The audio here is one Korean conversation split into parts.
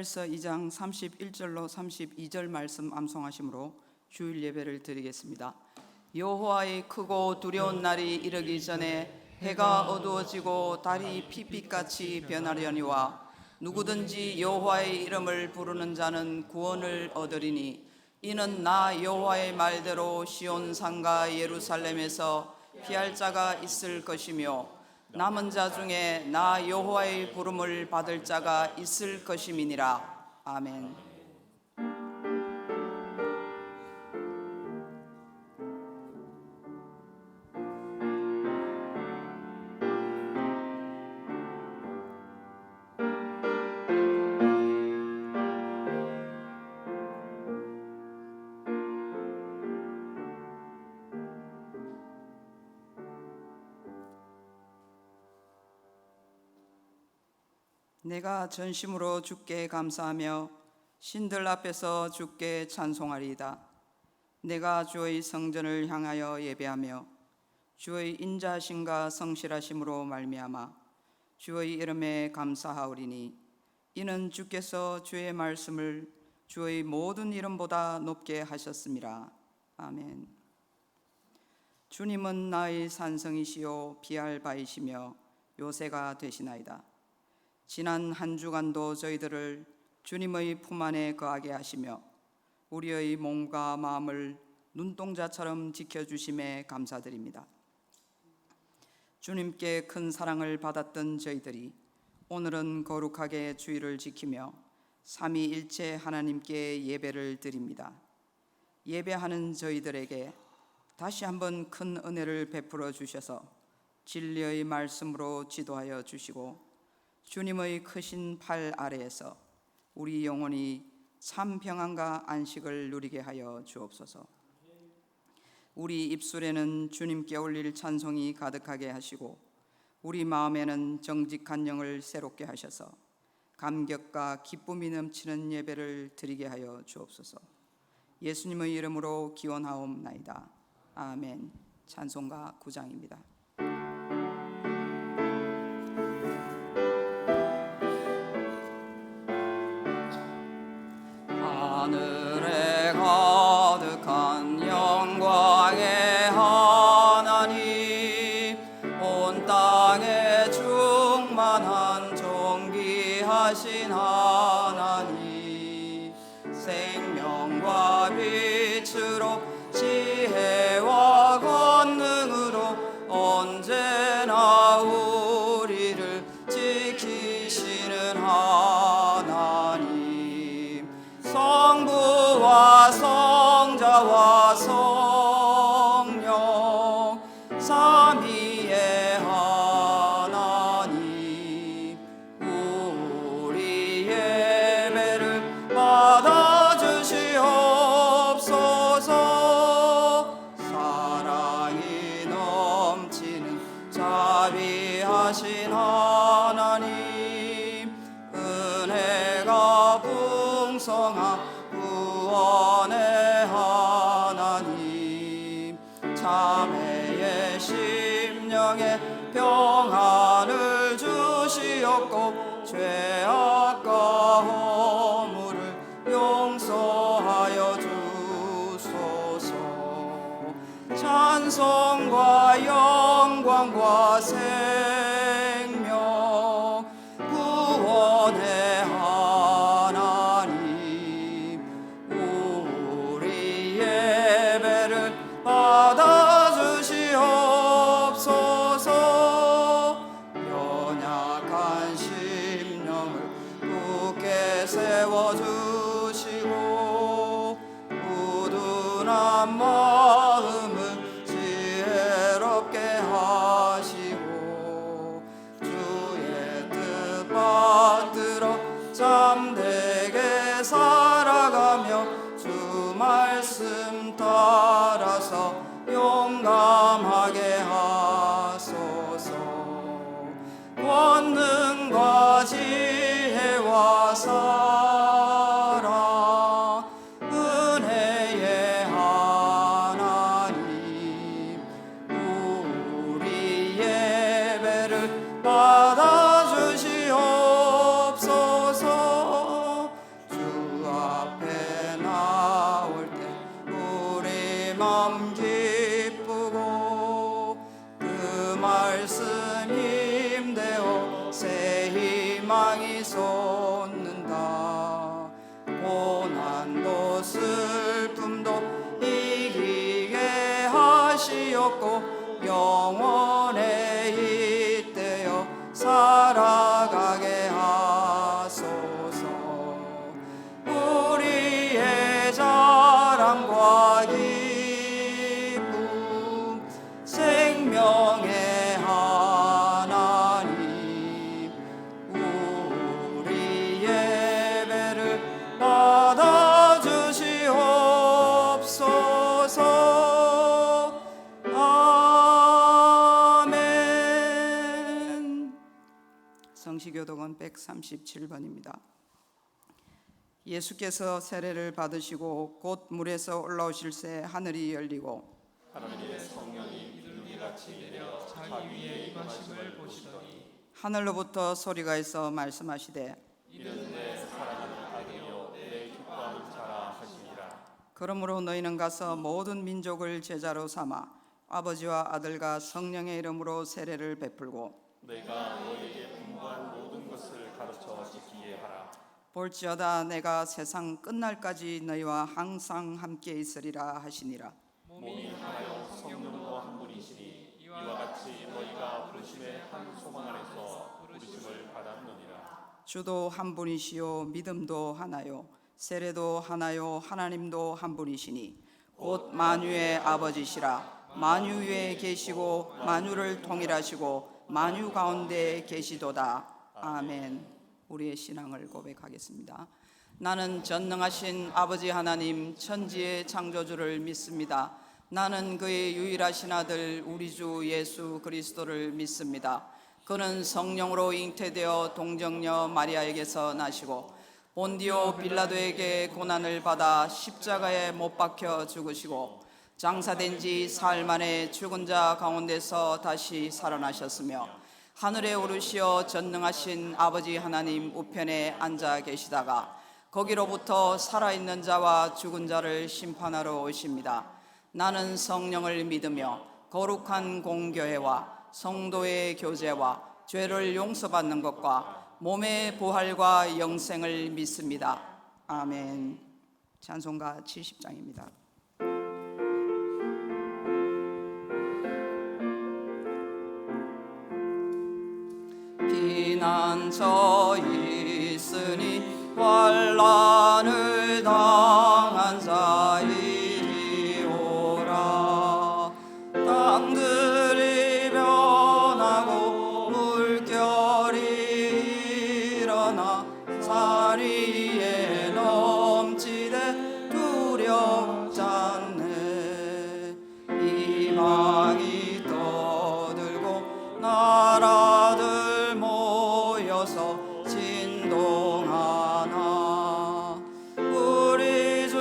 사무엘서 2장 31절로 32절 말씀 암송하심으로 주일 예배를 드리겠습니다. 여호와의 크고 두려운 날이 이르기 전에 해가 어두워지고 달이 핏빛같이 변하려니와 누구든지 여호와의 이름을 부르는 자는 구원을 얻으리니 이는 나 여호와의 말대로 시온 산과 예루살렘에서 피할 자가 있을 것이며 남은 자 중에 나 여호와의 부름을 받을 자가 있을 것임이니라. 아멘. 내가 전심으로 주께 감사하며 신들 앞에서 주께 찬송하리이다. 내가 주의 성전을 향하여 예배하며 주의 인자하심과 성실하심으로 말미암아 주의 이름에 감사하오리니 이는 주께서 주의 말씀을 주의 모든 이름보다 높게 하셨음이라. 아멘. 주님은 나의 산성이시요 피할 바이시며 요새가 되시나이다. 지난 한 주간도 저희들을 주님의 품 안에 거하게 하시며 우리의 몸과 마음을 눈동자처럼 지켜주심에 감사드립니다. 주님께 큰 사랑을 받았던 저희들이 오늘은 거룩하게 주일을 지키며 삼위일체 하나님께 예배를 드립니다. 예배하는 저희들에게 다시 한번 큰 은혜를 베풀어 주셔서 진리의 말씀으로 지도하여 주시고 주님의 크신 팔 아래에서 우리 영혼이 참 평안과 안식을 누리게 하여 주옵소서. 우리 입술에는 주님께 올릴 찬송이 가득하게 하시고 우리 마음에는 정직한 영을 새롭게 하셔서 감격과 기쁨이 넘치는 예배를 드리게 하여 주옵소서. 예수님의 이름으로 기원하옵나이다. 아멘. 찬송가 9장입니다. 하늘에 가득한 영광의 하나님, 온 땅에 충만한 존귀하신 하나님, 생명과 빛으로 지혜와 권능으로 언제나 우리를 지키시는 하나님, 성부와 성자와 성령 삼위의 하나님, 우리 예배를 받아주시옵소서. 사랑이 넘치는 자비하신 하나님, 은혜가 풍성한 구원의 하나님, 자매의 심령에 평안을 주시옵고 죄악과 허물을 용서하여 주소서. 찬송과 영광과 생명 구원의 하나님, 우리 예배를 받아주시옵소서. 연약한 심령을 굳게 세워주시고 우둔한 마음을 지혜롭게 하시고 주의 뜻 받들어 잠되게 살아가며 주 말씀 따라서 용감하게 하소서. 권능과 지혜와 사랑 은혜의 하나님, 우리 예배를 받아주시옵소서. 말씀 힘되어 새 희망이 솟는다. 고난도 슬픔도 이기게 하시었고 영원에 잇대어 살아가게 하소서. 우리의 자랑과 기쁨 생명의 하나님, 우리 예배를 받아주시옵소서. 아멘. 성시교독은 137번입니다. 예수께서 세례를 받으시고 곧 물에서 올라오실새 하늘이 열리고 하나님의 성령이 비둘기같이 내려 자기 위에 임하심을 보시더니 하늘로부터 소리가 있어 말씀하시되 이는 내 사랑하는 아들이요 내 기뻐하는 자라 하시니라. 그러므로 너희는 가서 모든 민족을 제자로 삼아 아버지와 아들과 성령의 이름으로 세례를 베풀고 내가 너에게 분부한 모든 것을 가르쳐 지키게 하라. 볼지어다 내가 세상 끝날까지 너희와 항상 함께 있으리라 하시니라. 몸이 하나요 성령도 한 분이시니 이와 같이 너희가 부르심의 한 소망 안에서 부르심을 받았느니라. 주도 한 분이시요 믿음도 하나요 세례도 하나요 하나님도 한 분이시니 곧 만유의 아버지시라. 만유 위에 계시고 만유를 통일하시고 만유 가운데 계시도다. 아멘. 우리의 신앙을 고백하겠습니다. 나는 전능하신 아버지 하나님 천지의 창조주를 믿습니다. 나는 그의 유일하신 아들 우리 주 예수 그리스도를 믿습니다. 그는 성령으로 잉태되어 동정녀 마리아에게서 나시고 본디오 빌라도에게 고난을 받아 십자가에 못 박혀 죽으시고 장사된 지 사흘 만에 죽은 자 가운데서 다시 살아나셨으며 하늘에 오르시어 전능하신 아버지 하나님 우편에 앉아 계시다가 거기로부터 살아있는 자와 죽은 자를 심판하러 오십니다. 나는 성령을 믿으며 거룩한 공교회와 성도의 교제와 죄를 용서받는 것과 몸의 부활과 영생을 믿습니다. 아멘. 찬송가 70장입니다. 피난처 있으니 환난을 당한 자이리오라. 땅들이 변하고 물결이 일어나 산 위에 넘치되 두렵지 않네. 이방이 떠들고 나라들 모여서 진동하나. 우리 주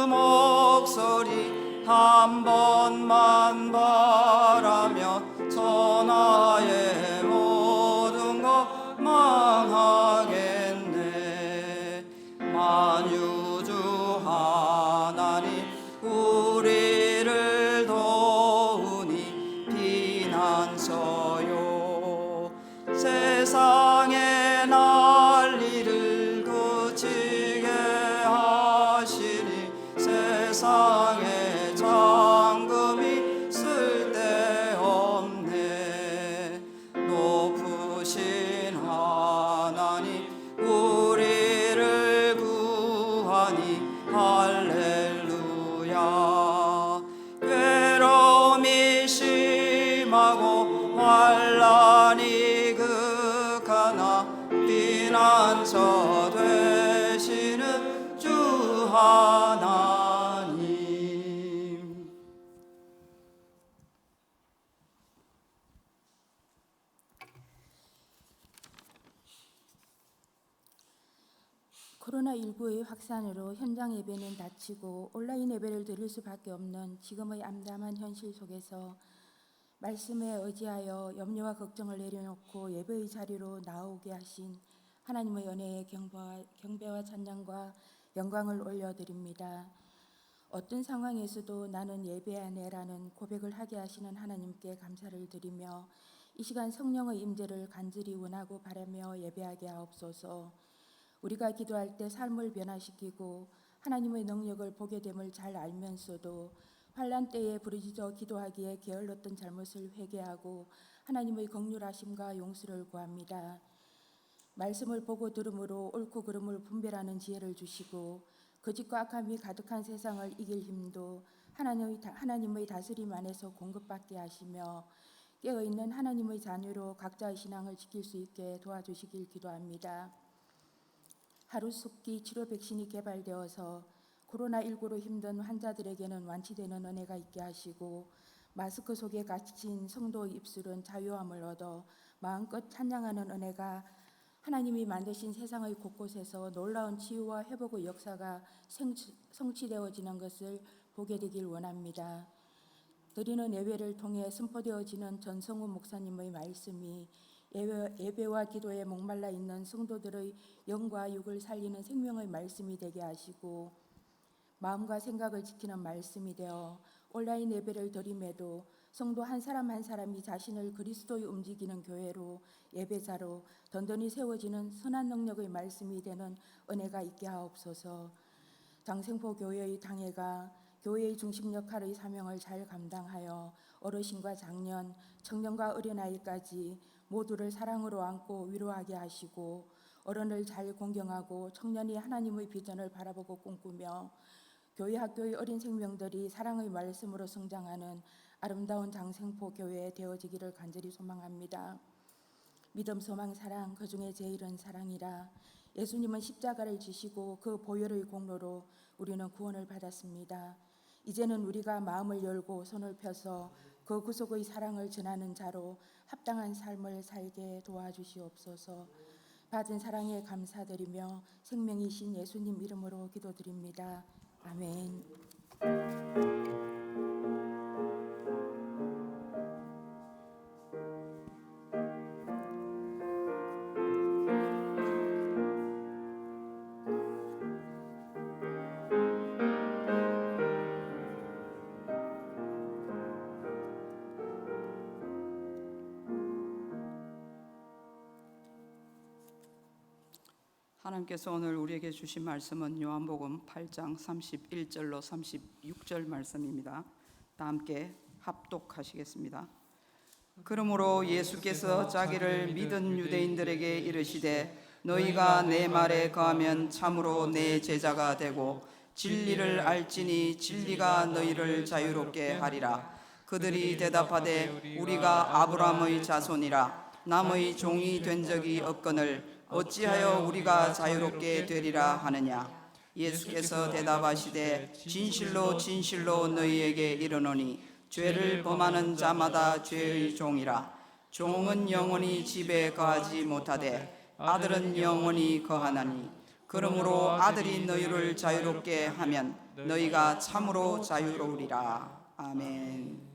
목소리 한 번만 바라면 천하의 모든 것 망하겠네. 만유주 하나님 우리를 도우니 피난처요. 세상의 난리를 그치게 하시니 세상에 잠금이 쓸데없네. 높으신 하나님 우리를 구하니 할렐루야. 괴로움이 심하고 환난이 극하나 피난처 되시는 주 하나님. 코로나19의 확산으로 현장 예배는 닫히고 온라인 예배를 드릴 수밖에 없는 지금의 암담한 현실 속에서 말씀에 의지하여 염려와 걱정을 내려놓고 예배의 자리로 나오게 하신 하나님의 은혜에 경배와 찬양과 영광을 올려드립니다. 어떤 상황에서도 나는 예배 안에라는 고백을 하게 하시는 하나님께 감사를 드리며 이 시간 성령의 임재를 간절히 원하고 바라며 예배하게 하옵소서. 우리가 기도할 때 삶을 변화시키고 하나님의 능력을 보게 됨을 잘 알면서도 환난 때에 부르짖어 기도하기에 게을렀던 잘못을 회개하고 하나님의 긍휼하심과 용서를 구합니다. 말씀을 보고 들음으로 옳고 그름을 분별하는 지혜를 주시고 거짓과 악함이 가득한 세상을 이길 힘도 하나님의 다스림 안에서 공급받게 하시며 깨어있는 하나님의 자녀로 각자의 신앙을 지킬 수 있게 도와주시길 기도합니다. 하루속기 치료 백신이 개발되어서 코로나19로 힘든 환자들에게는 완치되는 은혜가 있게 하시고 마스크 속에 갇힌 성도의 입술은 자유함을 얻어 마음껏 찬양하는 은혜가 하나님이 만드신 세상의 곳곳에서 놀라운 치유와 회복의 역사가 성취되어지는 것을 보게 되길 원합니다. 드리는 예배를 통해 선포되어지는 전성우 목사님의 말씀이 예배와 기도에 목말라 있는 성도들의 영과 육을 살리는 생명의 말씀이 되게 하시고 마음과 생각을 지키는 말씀이 되어 온라인 예배를 드림에도 성도 한 사람 한 사람이 자신을 그리스도의 움직이는 교회로 예배자로 든든히 세워지는 선한 능력의 말씀이 되는 은혜가 있게 하옵소서. 장생포 교회의 당회가 교회의 중심 역할의 사명을 잘 감당하여 어르신과 장년, 청년과 어린아이까지 모두를 사랑으로 안고 위로하게 하시고 어른을 잘 공경하고 청년이 하나님의 비전을 바라보고 꿈꾸며 교회 학교의 어린 생명들이 사랑의 말씀으로 성장하는 아름다운 장생포 교회 되어지기를 간절히 소망합니다. 믿음, 소망, 사랑, 그 중에 제일은 사랑이라. 예수님은 십자가를 지시고 그 보혈의 공로로 우리는 구원을 받았습니다. 이제는 우리가 마음을 열고 손을 펴서 그 구속의 사랑을 전하는 자로 합당한 삶을 살게 도와주시옵소서. 받은 사랑에 감사드리며 생명이신 예수님 이름으로 기도드립니다. 아멘. 하나님께서 오늘 우리에게 주신 말씀은 요한복음 8장 31절로 36절 말씀입니다. 다 함께 합독하시겠습니다. 그러므로 예수께서 자기를 믿은 유대인들에게 이르시되 너희가 내 말에 거하면 참으로 내 제자가 되고 진리를 알지니 진리가 너희를 자유롭게 하리라. 그들이 대답하되 우리가 아브라함의 자손이라 남의 종이 된 적이 없거늘 어찌하여 우리가 자유롭게 되리라 하느냐. 예수께서 대답하시되 진실로 진실로 너희에게 이르노니 죄를 범하는 자마다 죄의 종이라. 종은 영원히 집에 거하지 못하되 아들은 영원히 거하나니 그러므로 아들이 너희를 자유롭게 하면 너희가 참으로 자유로우리라. 아멘.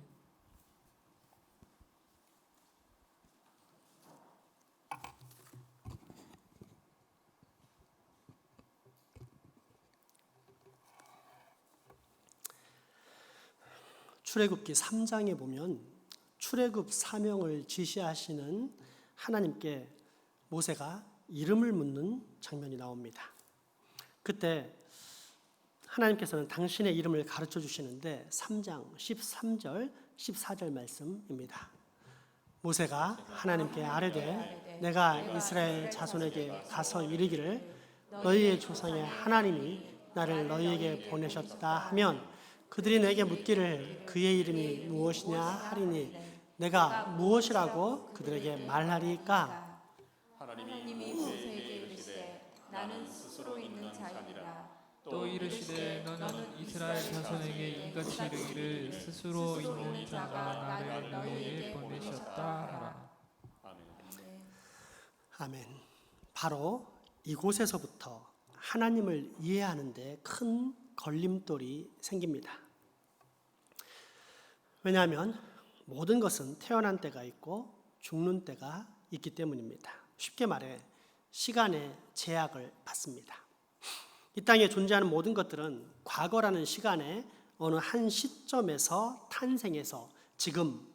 출애굽기 3장에 보면 출애굽 사명을 지시하시는 하나님께 모세가 이름을 묻는 장면이 나옵니다. 그때 하나님께서는 당신의 이름을 가르쳐 주시는데 3장 13절 14절 말씀입니다. 모세가 하나님께 아뢰되 내가 이스라엘 자손에게 가서 이르기를 너희의 조상의 하나님이 나를 너희에게 보내셨다 하면 그들이 내게 묻기를 그의 이름이 무엇이냐 하리니 내가 무엇이라고 그들에게 말하리까? 하나님이 모세에게 이르시되 나는 스스로 있는 자니라. 또 이르시되 너는 이스라엘 자손에게 이같이 이르기를 스스로 있는 자가 나를 너희에게 보내셨다 하라. 아멘. 바로 이곳에서부터 하나님을 이해하는 데 큰 걸림돌이 생깁니다. 왜냐하면 모든 것은 태어난 때가 있고 죽는 때가 있기 때문입니다. 쉽게 말해 시간의 제약을 받습니다. 이 땅에 존재하는 모든 것들은 과거라는 시간에 어느 한 시점에서 탄생해서 지금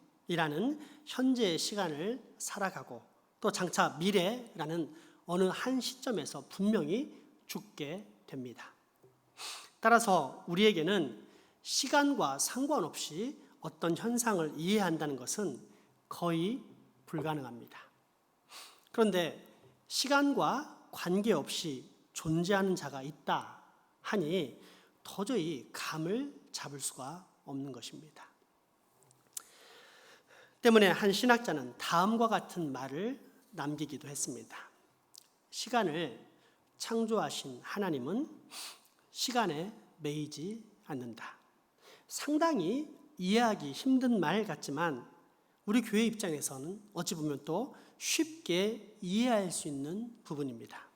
현재의 시간을 살아가고 또 장차 미래라는 어느 한 시점에서 분명히 죽게 됩니다. 따라서 우리에게는 시간과 상관없이 어떤 현상을 이해한다는 것은 거의 불가능합니다. 그런데 시간과 관계없이 존재하는 자가 있다 하니 도저히 감을 잡을 수가 없는 것입니다. 때문에 한 신학자는 다음과 같은 말을 남기기도 했습니다. 시간을 창조하신 하나님은 시간에 매이지 않는다. 상당히 이해하기 힘든 말 같지만 우리 교회 입장에서는 어찌 보면 또 쉽게 이해할 수 있는 부분입니다.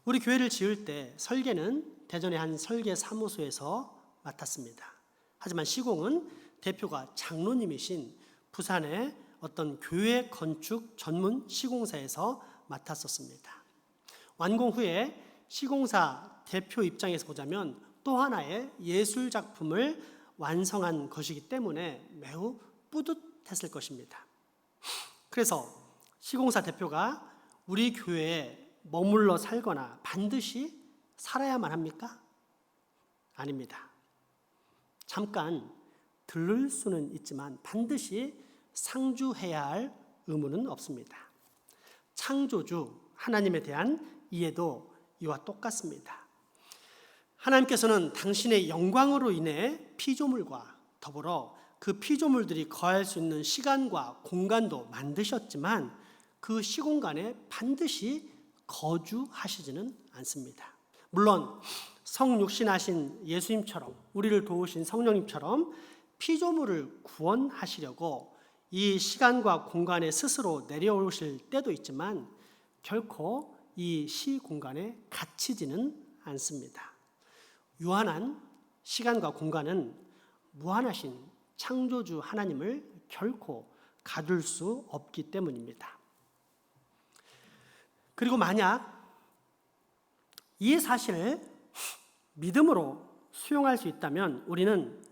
우리 교회를 지을 때 설계는 대전의 한 설계 사무소에서 맡았습니다. 하지만 시공은 대표가 장로님이신 부산의 어떤 교회 건축 전문 시공사에서 맡았었습니다. 완공 후에 시공사 대표 입장에서 보자면 또 하나의 예술 작품을 완성한 것이기 때문에 매우 뿌듯했을 것입니다. 그래서 시공사 대표가 우리 교회에 머물러 살거나 반드시 살아야만 합니까? 아닙니다. 잠깐 들를 수는 있지만 반드시 상주해야 할 의무는 없습니다. 창조주 하나님에 대한 이해도 이와 똑같습니다. 하나님께서는 당신의 영광으로 인해 피조물과 더불어 그 피조물들이 거할 수 있는 시간과 공간도 만드셨지만 그 시공간에 반드시 거주하시지는 않습니다. 물론 성육신하신 예수님처럼 우리를 도우신 성령님처럼 피조물을 구원하시려고 이 시간과 공간에 스스로 내려오실 때도 있지만 결코 이 시공간에 갇히지는 않습니다. 유한한 시간과 공간은 무한하신 창조주 하나님을 결코 가둘 수 없기 때문입니다. 그리고 만약 이 사실을 믿음으로 수용할 수 있다면 우리는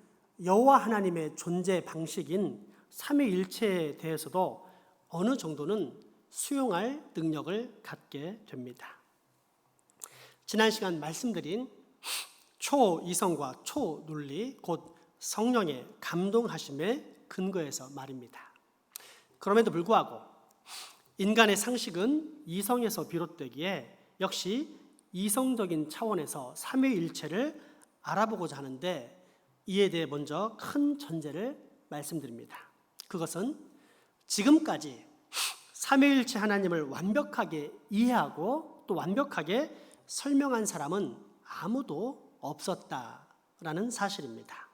여호와 하나님의 존재 방식인 삼위일체에 대해서도 어느 정도는 수용할 능력을 갖게 됩니다. 지난 시간 말씀드린 초이성과 초논리 곧 성령의 감동하심에 근거해서 말입니다. 그럼에도 불구하고 인간의 상식은 이성에서 비롯되기에 역시 이성적인 차원에서 삼위일체를 알아보고자 하는데 이에 대해 먼저 큰 전제를 말씀드립니다. 그것은 지금까지 삼위일체 하나님을 완벽하게 이해하고 또 완벽하게 설명한 사람은 아무도 없었다라는 사실입니다.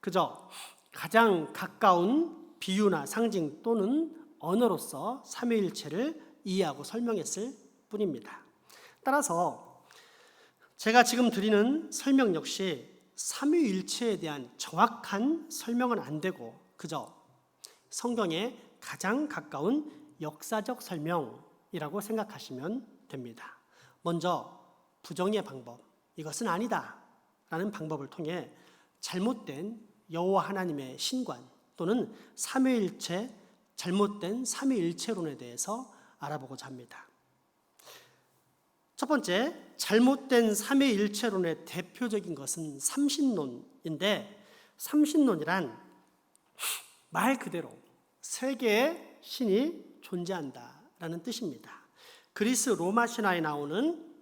그저 가장 가까운 비유나 상징 또는 언어로서 삼위일체를 이해하고 설명했을 뿐입니다. 따라서 제가 지금 드리는 설명 역시 삼위일체에 대한 정확한 설명은 안 되고 그저 성경에 가장 가까운 역사적 설명이라고 생각하시면 됩니다. 먼저 부정의 방법, 이것은 아니다 라는 방법을 통해 잘못된 여호와 하나님의 신관 또는 삼위일체, 잘못된 삼위일체론에 대해서 알아보고자 합니다. 첫 번째, 잘못된 삼위일체론의 대표적인 것은 삼신론인데 삼신론이란 말 그대로 세 개의 신이 존재한다라는 뜻입니다. 그리스 로마 신화에 나오는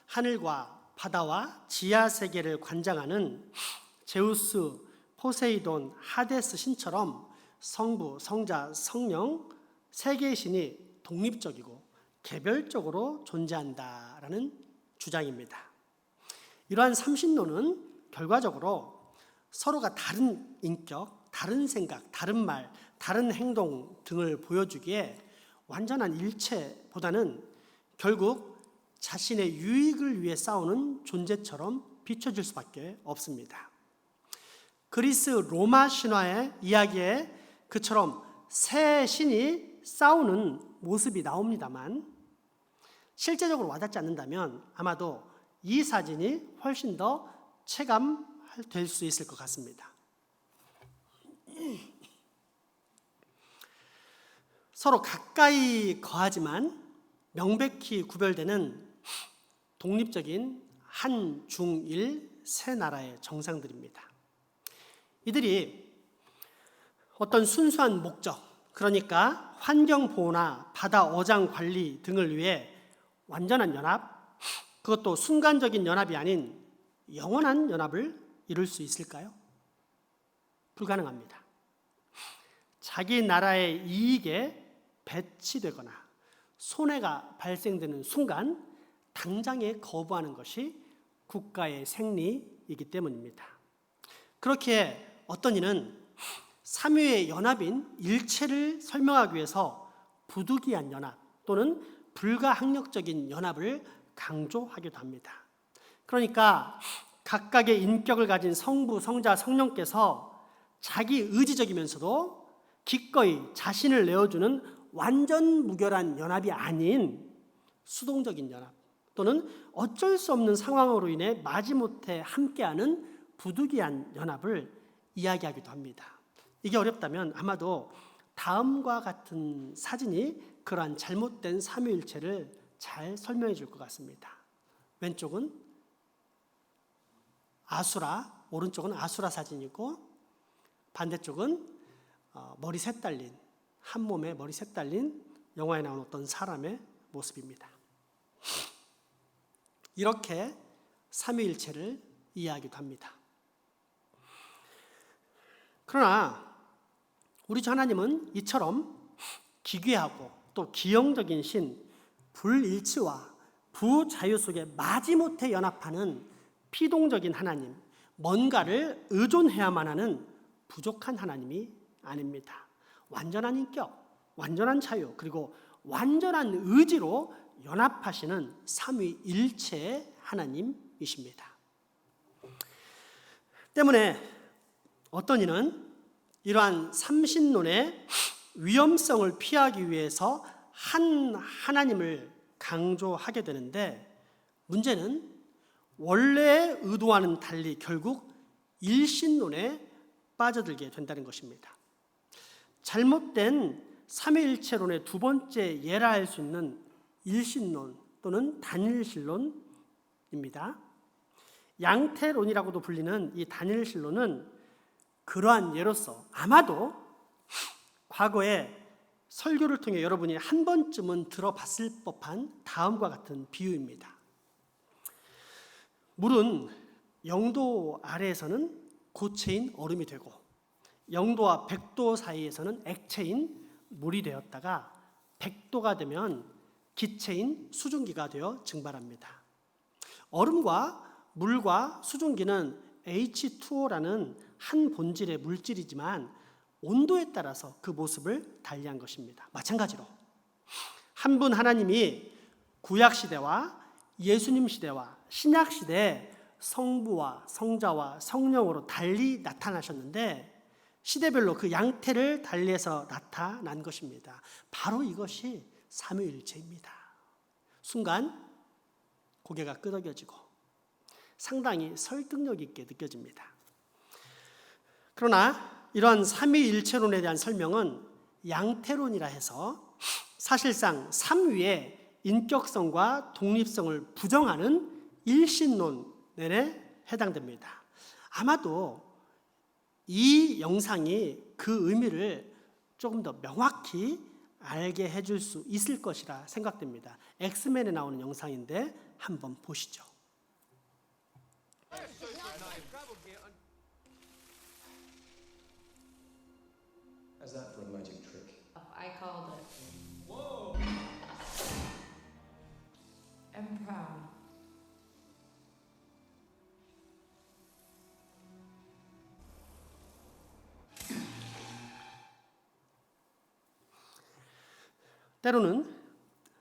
하늘과 바다와 지하 세계를 관장하는 제우스, 포세이돈, 하데스 신처럼 성부, 성자, 성령 세 개의 신이 독립적이고 개별적으로 존재한다라는 주장입니다. 이러한 삼신론은 결과적으로 서로가 다른 인격, 다른 생각, 다른 말, 다른 행동 등을 보여주기에 완전한 일체보다는 결국 자신의 유익을 위해 싸우는 존재처럼 비춰질 수밖에 없습니다. 그리스 로마 신화의 이야기에 그처럼 세 신이 싸우는 모습이 나옵니다만 실제적으로 와닿지 않는다면 아마도 이 사진이 훨씬 더 체감될 수 있을 것 같습니다. 서로 가까이 거하지만 명백히 구별되는 독립적인 한, 중, 일 세 나라의 정상들입니다. 이들이 어떤 순수한 목적, 그러니까 환경 보호나 바다 어장 관리 등을 위해 완전한 연합, 그것도 순간적인 연합이 아닌 영원한 연합을 이룰 수 있을까요? 불가능합니다. 자기 나라의 이익에 배치되거나 손해가 발생되는 순간 당장에 거부하는 것이 국가의 생리이기 때문입니다. 그렇게 어떤 이는 삼위의 연합인 일체를 설명하기 위해서 부득이한 연합 또는 불가항력적인 연합을 강조하기도 합니다. 그러니까 각각의 인격을 가진 성부, 성자, 성령께서 자기 의지적이면서도 기꺼이 자신을 내어주는 완전 무결한 연합이 아닌 수동적인 연합 또는 어쩔 수 없는 상황으로 인해 마지못해 함께하는 부득이한 연합을 이야기하기도 합니다. 이게 어렵다면 아마도 다음과 같은 사진이 그러한 잘못된 삼위일체를 잘 설명해 줄 것 같습니다. 왼쪽은 아수라, 오른쪽은 아수라 사진이고 반대쪽은 머리 셋 달린, 한 몸에 머리 셋 달린 영화에 나오는 어떤 사람의 모습입니다. 이렇게 삼위일체를 이해하기도 합니다. 그러나 우리 주 하나님은 이처럼 기괴하고 또 기형적인 신, 불일치와 부자유 속에 마지못해 연합하는 피동적인 하나님, 뭔가를 의존해야만 하는 부족한 하나님이 아닙니다. 완전한 인격, 완전한 자유, 그리고 완전한 의지로 연합하시는 삼위일체의 하나님이십니다. 때문에 어떤 이는 이러한 삼신론의 위험성을 피하기 위해서 한 하나님을 강조하게 되는데, 문제는 원래의 의도와는 달리 결국 일신론에 빠져들게 된다는 것입니다. 잘못된 삼위일체론의 두 번째 예라 할 수 있는 일신론 또는 단일신론입니다. 양태론이라고도 불리는 이 단일신론은 그러한 예로서 아마도 과거에 설교를 통해 여러분이 한 번쯤은 들어봤을 법한 다음과 같은 비유입니다. 물은 영도 아래에서는 고체인 얼음이 되고 영도와 100도 사이에서는 액체인 물이 되었다가 100도가 되면 기체인 수증기가 되어 증발합니다. 얼음과 물과 수증기는 H2O라는 한 본질의 물질이지만 온도에 따라서 그 모습을 달리한 것입니다. 마찬가지로 한 분 하나님이 구약시대와 예수님 시대와 신약시대에 성부와 성자와 성령으로 달리 나타나셨는데 시대별로 그 양태를 달리해서 나타난 것입니다. 바로 이것이 삼위일체입니다. 순간 고개가 끄덕여지고 상당히 설득력 있게 느껴집니다. 그러나 이러한 삼위일체론에 대한 설명은 양태론이라 해서 사실상 삼위의 인격성과 독립성을 부정하는 일신론에 해당됩니다. 아마도 이 영상이 그 의미를 조금 더 명확히 알게 해줄 수 있을 것이라 생각됩니다. 엑스맨에 나오는 영상인데 한번 보시죠. How's that for a magic trick? I called it. I'm proud. 때로는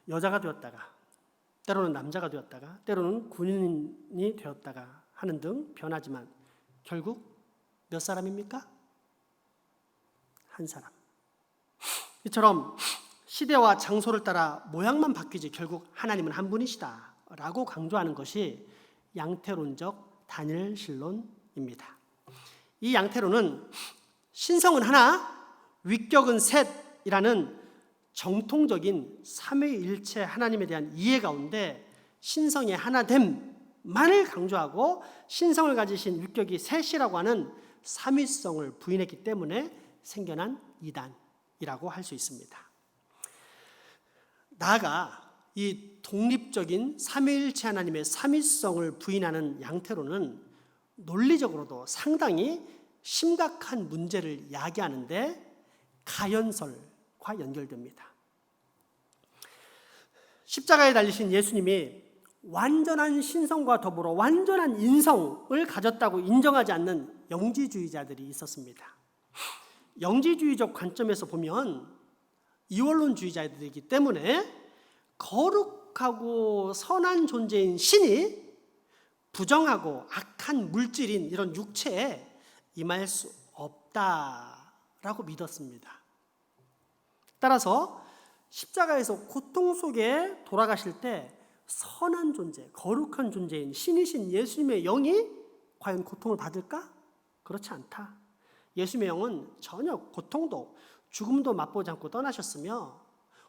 여자가 되었다가 때로는 남자가 되었다가 때로는 군인이 되었다가 하는 등 변하지만 결국 몇 사람입니까? 한 사람. 이처럼 시대와 장소를 따라 모양만 바뀌지 결국 하나님은 한 분이시다 라고 강조하는 것이 양태론적 단일신론입니다. 이 양태론은 신성은 하나, 위격은 셋이라는 정통적인 삼위일체 하나님에 대한 이해 가운데 신성의 하나됨만을 강조하고 신성을 가지신 율격이 셋이라고 하는 삼위성을 부인했기 때문에 생겨난 이단이라고 할 수 있습니다. 나아가 이 독립적인 삼위일체 하나님의 삼위성을 부인하는 양태로는 논리적으로도 상당히 심각한 문제를 야기하는데 가연설과 연결됩니다. 십자가에 달리신 예수님이 완전한 신성과 더불어 완전한 인성을 가졌다고 인정하지 않는 영지주의자들이 있었습니다. 영지주의적 관점에서 보면 이원론주의자들이기 때문에 거룩하고 선한 존재인 신이 부정하고 악한 물질인 이런 육체에 임할 수 없다라고 믿었습니다. 따라서 십자가에서 고통 속에 돌아가실 때 선한 존재, 거룩한 존재인 신이신 예수님의 영이 과연 고통을 받을까? 그렇지 않다. 예수님의 영은 전혀 고통도 죽음도 맛보지 않고 떠나셨으며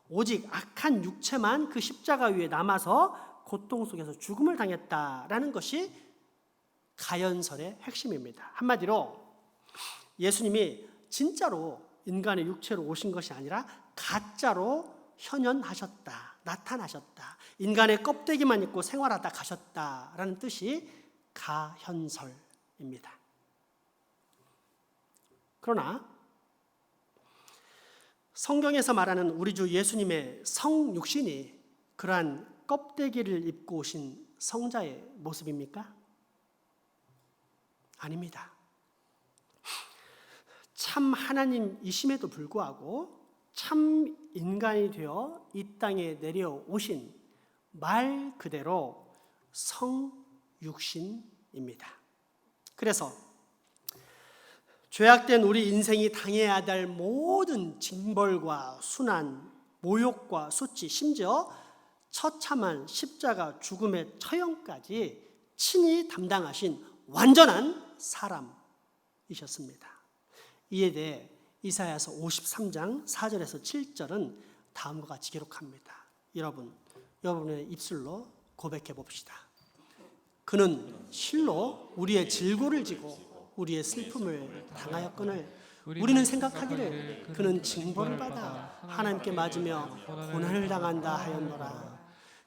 오직 악한 육체만 그 십자가 위에 남아서 고통 속에서 죽음을 당했다라는 것이 가연설의 핵심입니다. 한마디로 예수님이 진짜로 인간의 육체로 오신 것이 아니라 가짜로 현현하셨다, 나타나셨다, 인간의 껍데기만 입고 생활하다 가셨다라는 뜻이 가현설입니다. 그러나 성경에서 말하는 우리 주 예수님의 성육신이 그러한 껍데기를 입고 오신 성자의 모습입니까? 아닙니다. 참 하나님이심에도 불구하고 참 인간이 되어 이 땅에 내려오신 말 그대로 성육신입니다. 그래서 죄악된 우리 인생이 당해야 될 모든 징벌과 순환, 모욕과 수치, 심지어 처참한 십자가 죽음의 처형까지 친히 담당하신 완전한 사람이셨습니다. 이에 대해 이사야서 53장 4절에서 7절은 다음과 같이 기록합니다. 여러분의 입술로 고백해 봅시다. 그는 실로 우리의 질고를 지고 우리의 슬픔을 당하였거늘 우리는 생각하기를 그는 징벌을 받아 하나님께 맞으며 고난을 당한다 하였노라.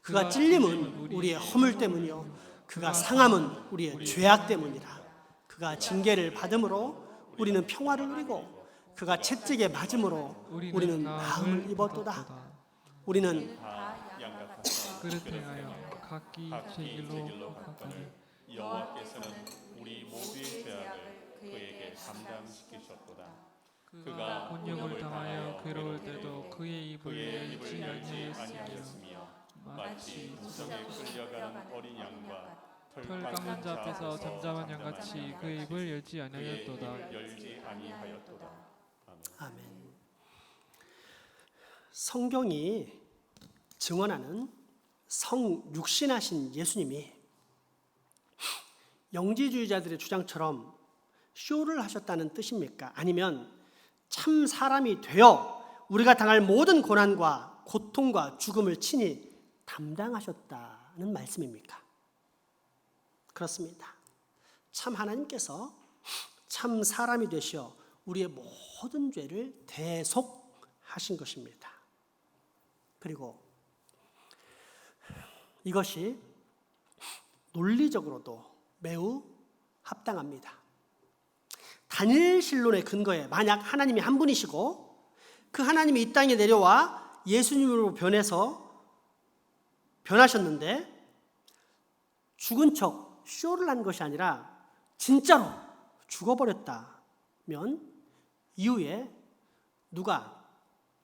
그가 찔림은 우리의 허물 때문이요 그가 상함은 우리의 죄악 때문이라. 그가 징계를 받음으로 우리는 평화를 누리고 그가 채찍에 맞음으로 우리는 나음을 입었도다. 우리는 그릇 행하여 각기 제 길로 가까이 여호와께서는 우리 모두의 죄악을 그에게 담당시키셨도다. 그가 곤욕을 당하여 괴로울 때도 그의 입을 열지 아니하였으며 마치 수정에 끌려가는 어린 양과 털 깎는 자 앞에서 잠잠한 양같이 그 입을 열지 아니하였도다. 열지 아니하였도다. 아멘. 성경이 증언하는 성육신하신 예수님이 영지주의자들의 주장처럼 쇼를 하셨다는 뜻입니까? 아니면 참 사람이 되어 우리가 당할 모든 고난과 고통과 죽음을 친히 담당하셨다는 말씀입니까? 그렇습니다. 참 하나님께서 참 사람이 되시어 우리의 모든 죄를 대속하신 것입니다. 그리고 이것이 논리적으로도 매우 합당합니다. 단일신론의 근거에 만약 하나님이 한 분이시고 그 하나님이 이 땅에 내려와 예수님으로 변하셨는데 죽은 척 쇼를 한 것이 아니라 진짜로 죽어버렸다면 이후에 누가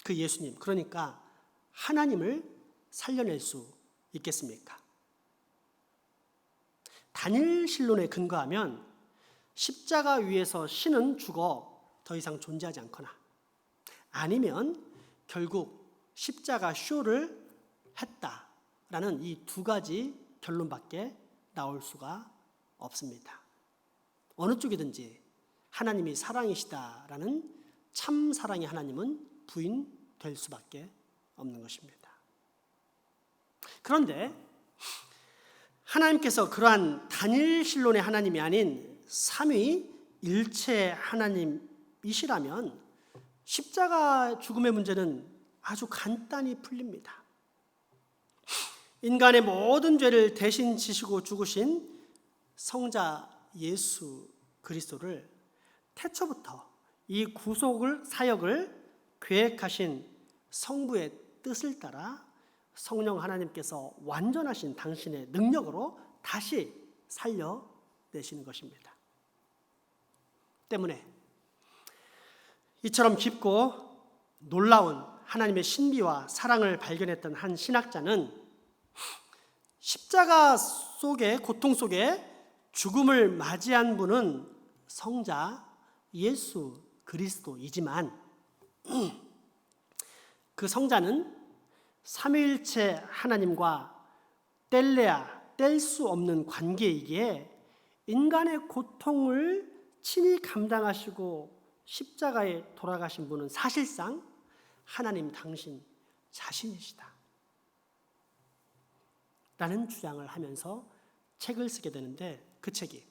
그 예수님, 그러니까 하나님을 살려낼 수 있겠습니까? 단일신론에 근거하면 십자가 위에서 신은 죽어 더 이상 존재하지 않거나 아니면 결국 십자가 쇼를 했다라는 이 두 가지 결론밖에 나올 수가 없습니다. 어느 쪽이든지 하나님이 사랑이시다라는 참 사랑의 하나님은 부인될 수밖에 없는 것입니다. 그런데 하나님께서 그러한 단일신론의 하나님이 아닌 삼위일체 하나님이시라면 십자가 죽음의 문제는 아주 간단히 풀립니다. 인간의 모든 죄를 대신 지시고 죽으신 성자 예수 그리스도를 태초부터 이 구속을 사역을 계획하신 성부의 뜻을 따라 성령 하나님께서 완전하신 당신의 능력으로 다시 살려내시는 것입니다. 때문에 이처럼 깊고 놀라운 하나님의 신비와 사랑을 발견했던 한 신학자는 십자가 속에 고통 속에 죽음을 맞이한 분은 성자 예수 그리스도이지만 그 성자는 삼위일체 하나님과 뗄래야 뗄 수 없는 관계이기에 인간의 고통을 친히 감당하시고 십자가에 돌아가신 분은 사실상 하나님 당신 자신이시다 라는 주장을 하면서 책을 쓰게 되는데, 그 책이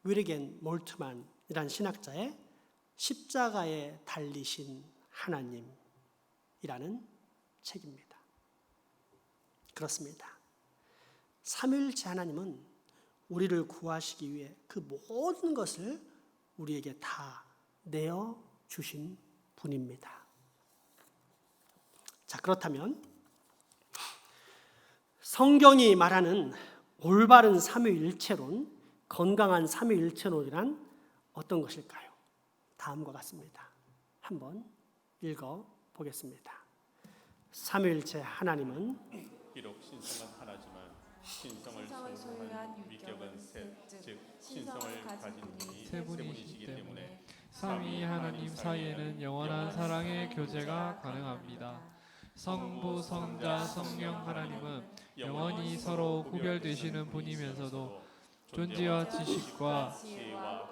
위르겐 몰트만이라는 신학자의 십자가에 달리신 하나님이라는 책입니다. 그렇습니다. 삼위일체 하나님은 우리를 구하시기 위해 그 모든 것을 우리에게 다 내어주신 분입니다. 자, 그렇다면 성경이 말하는 올바른 삼위일체론, 건강한 삼위일체론이란 어떤 것일까요? 다음과 같습니다. 한번 읽어보겠습니다. 삼위일체 하나님은 비록 신성은 하나지만 신성을 소유한 위격은 셋, 즉 신성을 가진 분이 세 분이시기 때문에 삼위 하나님 사이에는 영원한 사랑의 교제가 가능합니다. 성부, 성자, 성령 하나님은 영원히 서로 구별되시는 분이면서도 존재와 지식과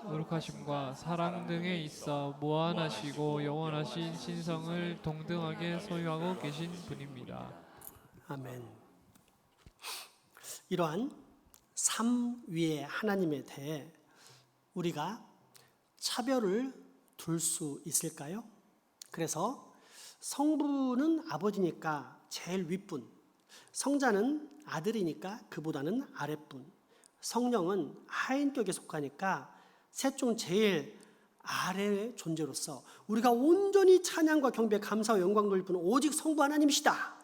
거룩하심과 사랑 등에 있어 무한하시고 영원하신 신성을 동등하게 소유하고 계신 분입니다. 아멘. 이러한 삼위의 하나님에 대해 우리가 차별을 둘 수 있을까요? 그래서 성부는 아버지니까 제일 윗분, 성자는 아들이니까 그보다는 아랫분, 성령은 하인격에 속하니까 셋 중 제일 아래의 존재로서 우리가 온전히 찬양과 경배, 감사와 영광 돌릴 분은 오직 성부 하나님이시다.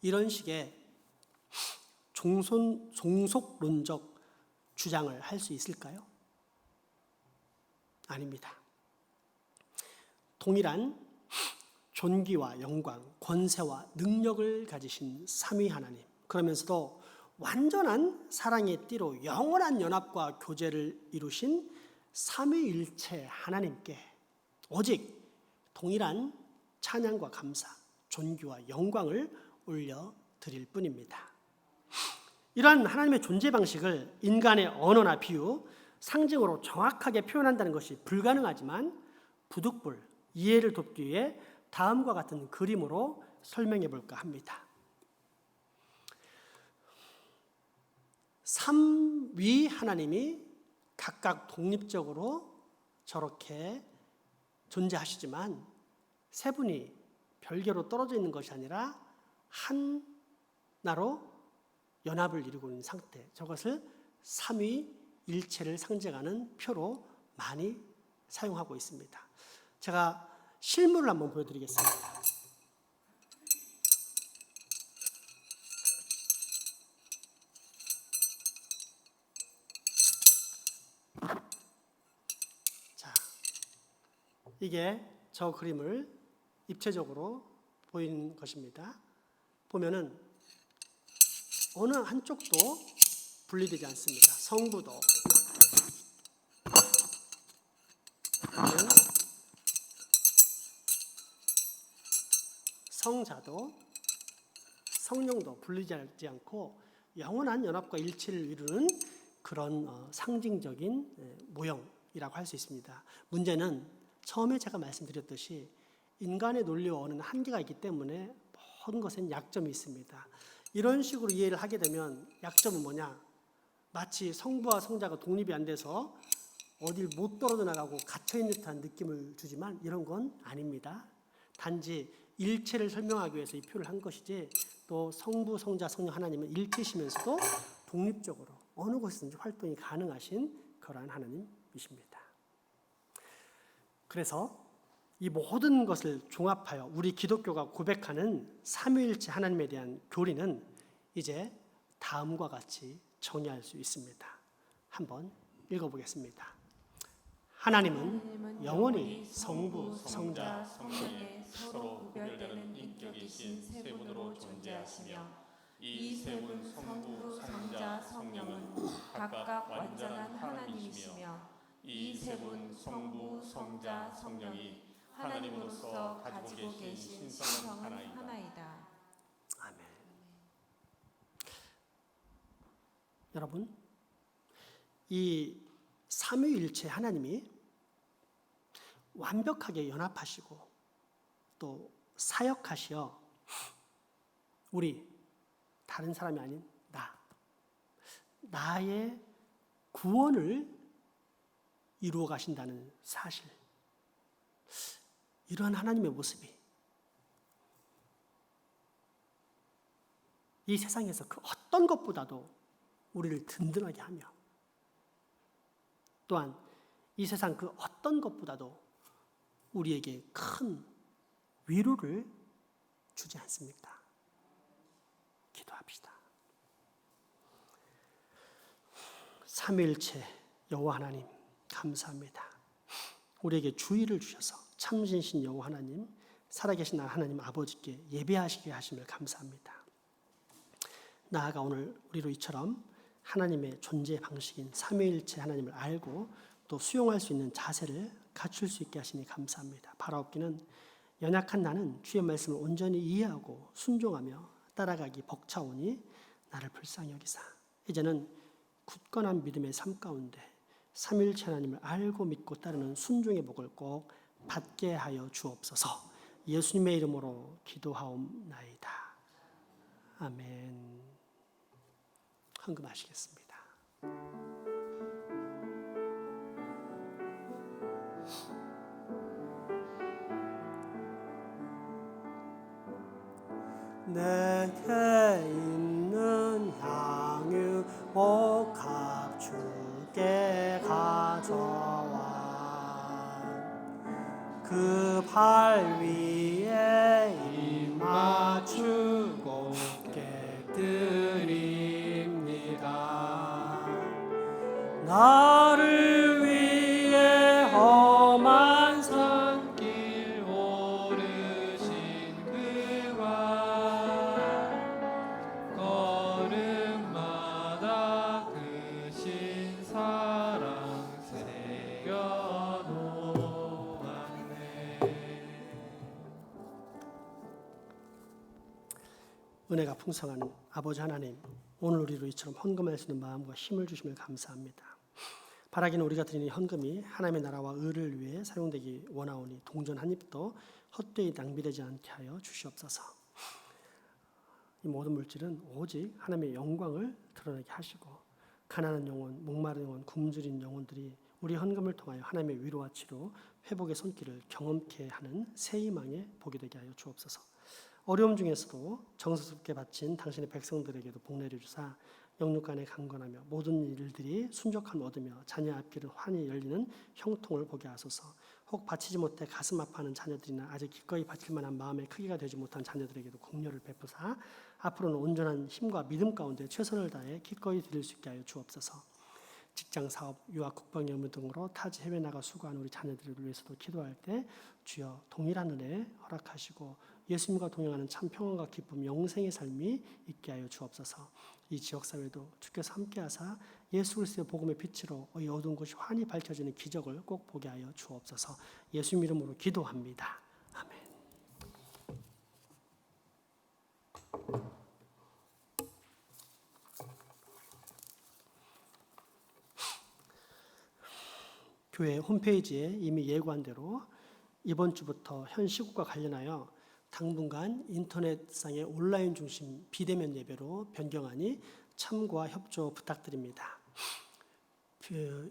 이런 식의 종속론적 주장을 할 수 있을까요? 아닙니다. 동일한 존귀와 영광, 권세와 능력을 가지신 삼위 하나님, 그러면서도 완전한 사랑의 띠로 영원한 연합과 교제를 이루신 삼위일체 하나님께 오직 동일한 찬양과 감사, 존귀와 영광을 올려드릴 뿐입니다. 이러한 하나님의 존재 방식을 인간의 언어나 비유, 상징으로 정확하게 표현한다는 것이 불가능하지만 부득불 이해를 돕기 위해 다음과 같은 그림으로 설명해 볼까 합니다. 삼위 하나님이 각각 독립적으로 저렇게 존재하시지만 세 분이 별개로 떨어져 있는 것이 아니라 하나로 연합을 이루고 있는 상태, 저것을 삼위일체를 상징하는 표로 많이 사용하고 있습니다. 제가 실물을 한번 보여드리겠습니다. 자, 이게 저 그림을 입체적으로 보이는 것입니다. 보면은 어느 한쪽도 분리되지 않습니다. 성부도, 성자도, 성령도 분리되지 않고 영원한 연합과 일치를 이루는 그런 상징적인 모형이라고 할 수 있습니다. 문제는 처음에 제가 말씀드렸듯이 인간의 논리와 언어는 한계가 있기 때문에 모든 것엔 약점이 있습니다. 이런 식으로 이해를 하게 되면 약점은 뭐냐? 마치 성부와 성자가 독립이 안 돼서 어딜 못 떨어져 나가고 갇혀있는 듯한 느낌을 주지만 이런 건 아닙니다. 단지 일체를 설명하기 위해서 이 표를 한 것이지 또 성부, 성자, 성령 하나님은 일체시면서도 독립적으로 어느 곳에서든지 활동이 가능하신 그러한 하나님이십니다. 그래서 이 모든 것을 종합하여 우리 기독교가 고백하는 삼위일체 하나님에 대한 교리는 이제 다음과 같이 정의할 수 있습니다. 한번 읽어보겠습니다. 하나님은 영원히 성부, 성자, 성령의 서로 구별되는 인격이신 세 분으로 존재하시며 이 세 분 성부, 성자, 성령은 각각 완전한 하나님이시며 이 세 분 성부, 성자, 성령이 하나님으로서 가지고 계신 신성은 하나이다. 아멘. 여러분, 이 삼위일체 하나님이 완벽하게 연합하시고 또 사역하시어 우리 다른 사람이 아닌 나의 구원을 이루어 가신다는 사실, 이러한 하나님의 모습이 이 세상에서 그 어떤 것보다도 우리를 든든하게 하며 또한 이 세상 그 어떤 것보다도 우리에게 큰 위로를 주지 않습니까? 기도합시다. 삼위일체 여호와 하나님 감사합니다. 우리에게 주의를 주셔서 참신신 여호와 하나님, 살아계신 하나님 아버지께 예배하시게 하심을 감사합니다. 나아가 오늘 우리로 이처럼 하나님의 존재 방식인 삼위일체 하나님을 알고 또 수용할 수 있는 자세를 갖출 수 있게 하시니 감사합니다. 바라옵기는 연약한 나는 주의 말씀을 온전히 이해하고 순종하며 따라가기 벅차오니 나를 불쌍히 여기사 이제는 굳건한 믿음의 삶 가운데 삼위일체 하나님을 알고 믿고 따르는 순종의 복을 꼭 받게 하여 주옵소서. 예수님의 이름으로 기도하옵나이다. 아멘. 헌금하시겠습니다. 내게 있는 향유 복합 주께 가져와 그 발 위에 입 맞추고 깨뜨립니다. 나를 위해 험한 산길 오르신 그와 걸음마다 그 신 사랑 새겨놓았네. 은혜가 풍성한 아버지 하나님, 오늘 우리로 이처럼 헌금할 수 있는 마음과 힘을 주심을 감사합니다. 바라기는 우리가 드리는 헌금이 하나님의 나라와 의를 위해 사용되기 원하오니 동전 한 입도 헛되이 낭비되지 않게 하여 주시옵소서. 이 모든 물질은 오직 하나님의 영광을 드러나게 하시고 가난한 영혼, 목마른 영혼, 굶주린 영혼들이 우리 헌금을 통하여 하나님의 위로와 치료, 회복의 손길을 경험케 하는 새 희망의 복이 되게 하여 주옵소서. 어려움 중에서도 정성스럽게 바친 당신의 백성들에게도 복내려 주사 영육간에 강건하며 모든 일들이 순적함을 얻으며 자녀 앞길은 환히 열리는 형통을 보게 하소서. 혹 바치지 못해 가슴 아파하는 자녀들이나 아직 기꺼이 바칠 만한 마음의 크기가 되지 못한 자녀들에게도 긍휼을 베푸사 앞으로는 온전한 힘과 믿음 가운데 최선을 다해 기꺼이 드릴 수 있게 하여 주옵소서. 직장, 사업, 유학, 국방 업무 등으로 타지 해외 나가 수고하는 우리 자녀들을 위해서도 기도할 때 주여 동일한 은혜 허락하시고 예수님과 동행하는 참 평안과 기쁨, 영생의 삶이 있게 하여 주옵소서. 이 지역사회도 주께서 함께하사 예수 그리스도의 복음의 빛으로 이 어두운 곳이 환히 밝혀지는 기적을 꼭 보게 하여 주옵소서. 예수 이름으로 기도합니다. 아멘. 교회 홈페이지에 이미 예고한 대로 이번 주부터 현 시국과 관련하여 당분간 인터넷상의 온라인 중심 비대면 예배로 변경하니 참고와 협조 부탁드립니다.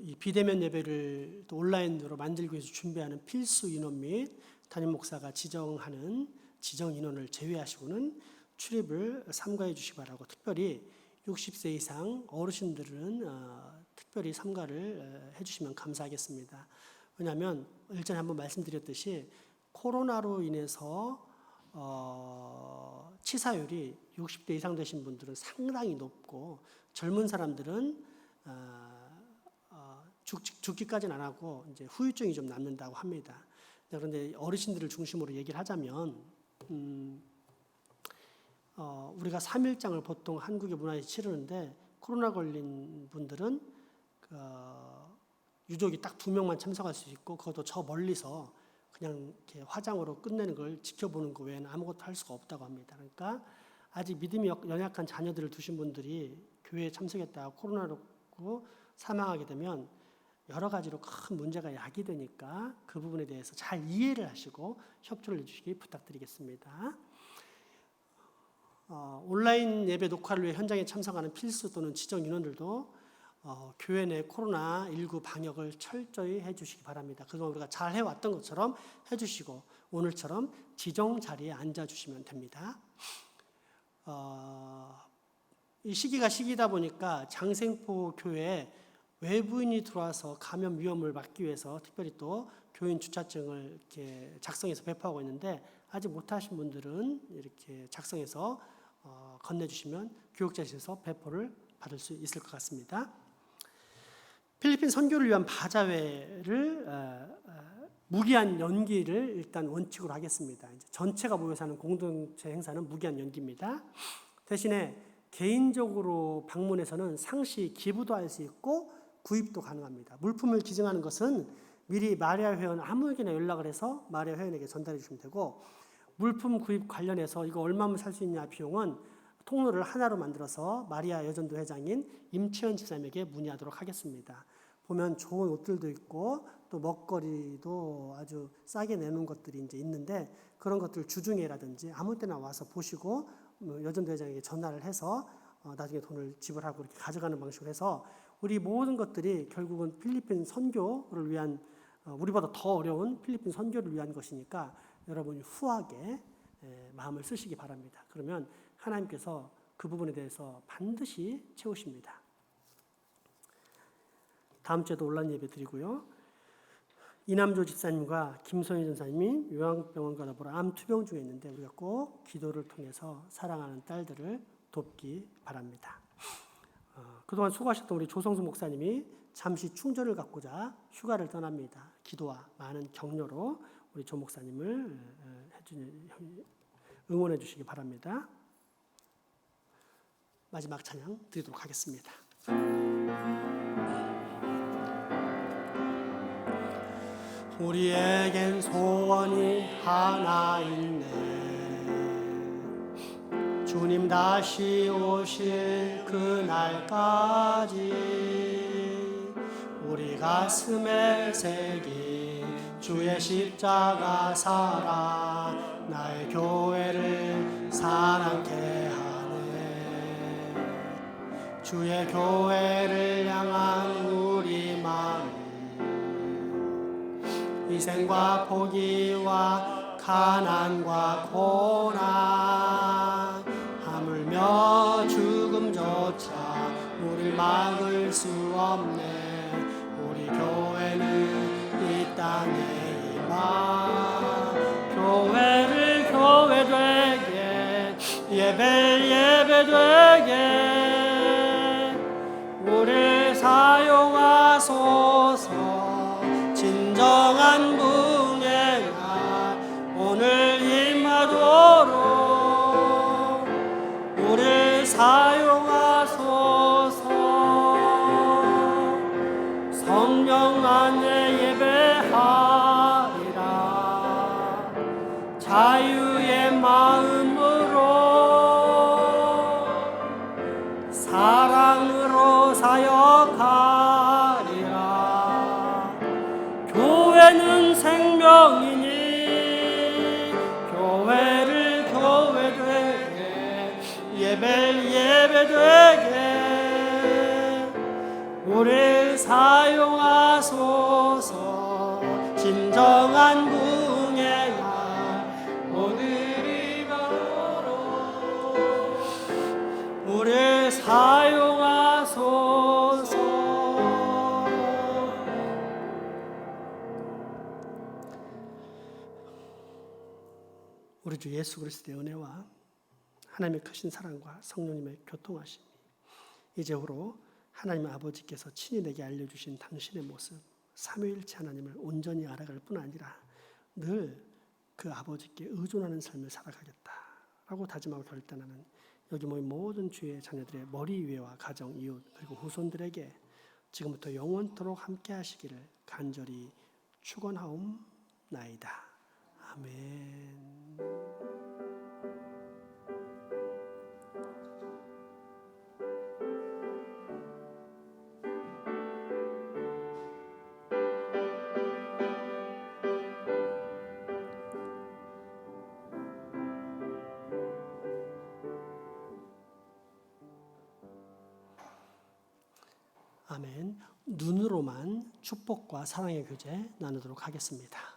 이 비대면 예배를 또 온라인으로 만들기 위해서 준비하는 필수 인원 및 담임 목사가 지정하는 지정 인원을 제외하시고는 출입을 삼가해 주시기 바라고, 특별히 60세 이상 어르신들은 특별히 삼가를 해주시면 감사하겠습니다. 왜냐하면 일전에 한번 말씀드렸듯이 코로나로 인해서 치사율이 60대 이상 되신 분들은 상당히 높고, 젊은 사람들은 죽기까지는 안 하고 이제 후유증이 좀 남는다고 합니다. 그런데 어르신들을 중심으로 얘기를 하자면 우리가 3일장을 보통 한국의 문화에서 치르는데, 코로나 걸린 분들은 유족이 딱 2명만 참석할 수 있고, 그것도 저 멀리서 그냥 이렇게 화장으로 끝내는 걸 지켜보는 거 외에는 아무것도 할 수가 없다고 합니다. 그러니까 아직 믿음이 연약한 자녀들을 두신 분들이 교회에 참석했다가 코로나로 사망하게 되면 여러 가지로 큰 문제가 야기되니까 그 부분에 대해서 잘 이해를 하시고 협조를 해주시기 부탁드리겠습니다. 온라인 예배 녹화를 위해 현장에 참석하는 필수 또는 지정 인원들도 교회 내 코로나19 방역을 철저히 해주시기 바랍니다. 그동안 우리가 잘 해왔던 것처럼 해주시고 오늘처럼 지정 자리에 앉아주시면 됩니다. 이 시기가 시기다 보니까 장생포 교회에 외부인이 들어와서 감염 위험을 막기 위해서 특별히 또 교인 주차증을 이렇게 작성해서 배포하고 있는데, 아직 못하신 분들은 이렇게 작성해서 건네주시면 교육자실에서 배포를 받을 수 있을 것 같습니다. 필리핀 선교를 위한 바자회를 무기한 연기를 일단 원칙으로 하겠습니다. 이제 전체가 모여서 하는 공동체 행사는 무기한 연기입니다. 대신에 개인적으로 방문해서는 상시 기부도 할 수 있고 구입도 가능합니다. 물품을 기증하는 것은 미리 마리아 회원 아무에게나 연락을 해서 마리아 회원에게 전달해 주시면 되고, 물품 구입 관련해서 이거 얼마면 살 수 있냐 비용은 통로를 하나로 만들어서 마리아 여전도 회장인 임채연 집사님에게 문의하도록 하겠습니다. 보면 좋은 옷들도 있고 또 먹거리도 아주 싸게 내놓은 것들이 이제 있는데, 그런 것들 주중에라든지 아무 때나 와서 보시고 여전도 회장에게 전화를 해서 나중에 돈을 지불하고 이렇게 가져가는 방식으로 해서 우리 모든 것들이 결국은 필리핀 선교를 위한, 우리보다 더 어려운 필리핀 선교를 위한 것이니까 여러분이 후하게 마음을 쓰시기 바랍니다. 그러면 하나님께서 그 부분에 대해서 반드시 채우십니다. 다음 주에도 온라인 예배 드리고요. 이남조 집사님과 김선희 전사님이 요양병원과 더불어 암 투병 중에 있는데, 우리가 꼭 기도를 통해서 사랑하는 딸들을 돕기 바랍니다. 그동안 수고하셨던 우리 조성수 목사님이 잠시 충전을 갖고자 휴가를 떠납니다. 기도와 많은 격려로 우리 조 목사님을 응원해 주시기 바랍니다. 마지막 찬양 드리도록 하겠습니다. 우리에겐 소원이 하나 있네. 주님 다시 오실 그날까지 우리 가슴에 새긴 주의 십자가 사랑, 나의 교회를 사랑케 하네. 주의 교회를 향한 우리 마음, 희생과 포기와 가난과 고난, 하물며 죽음조차 우릴 막을 수 없네. 우리 교회는 이 땅에 임하. 교회를 교회 되게, 예배 예배 되게 우릴 사용하소서. 진정한 분회가 오늘 임하도록 우릴 사용하소서. 성령 안에 예배하리라. 자유의 마음으로 사랑으로 사역하리라. 교회는 생명이니 예배되게 우리를 사용하소서. 진정한 궁예야 오늘이 바로 우리를 사용하소서. 우리 주 예수 그리스도의 은혜와 하나님의 크신 사랑과 성령님의 교통하심이 이제후로 하나님 아버지께서 친히 내게 알려주신 당신의 모습, 삼위일체 하나님을 온전히 알아갈 뿐 아니라 늘 그 아버지께 의존하는 삶을 살아가겠다라고 다짐하고 결단하는 여기 모인 모든 주의 자녀들의 머리 위와 가정, 이웃 그리고 후손들에게 지금부터 영원토록 함께 하시기를 간절히 축원하옵나이다. 아멘. 아멘. 눈으로만 축복과 사랑의 교제 나누도록 하겠습니다.